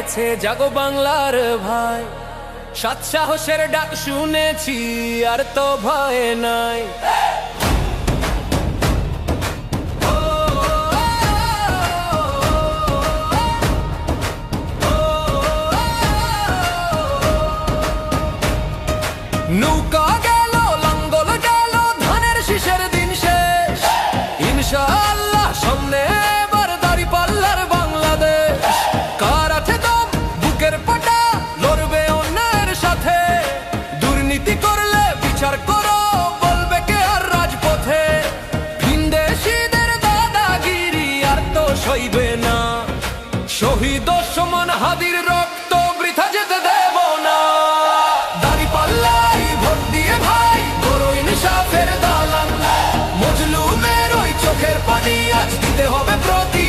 গেছে জাগো বাংলার ভাই, সৎ সাহসের ডাক শুনেছি আর তো ভয় নাই। নৌকা গেল লাঙ্গল গেল ধানের শীষের দিন শেষ, ইনশাআল্লাহ সামনে এবার দাঁড়িপাল্লার বাংলাদেশ। কার আছে দম বুকের পাটা লড়বে অন্যায়ের সাথে, দুর্নীতি করলে বিচার করো বলবে কে আর রাজপথে। ভিনদেশীদের দাদাগিরি আর তো সইবে না, শহীদ ওসমান হাদির রক্ত বৃথা যেতে দেব না। দাঁড়িপাল্লাই ভোট দিয়ে ভাই করো ইনসাফের দালান, মজলুমের ওই চোখের পানি আজ দিতে হবে প্রতি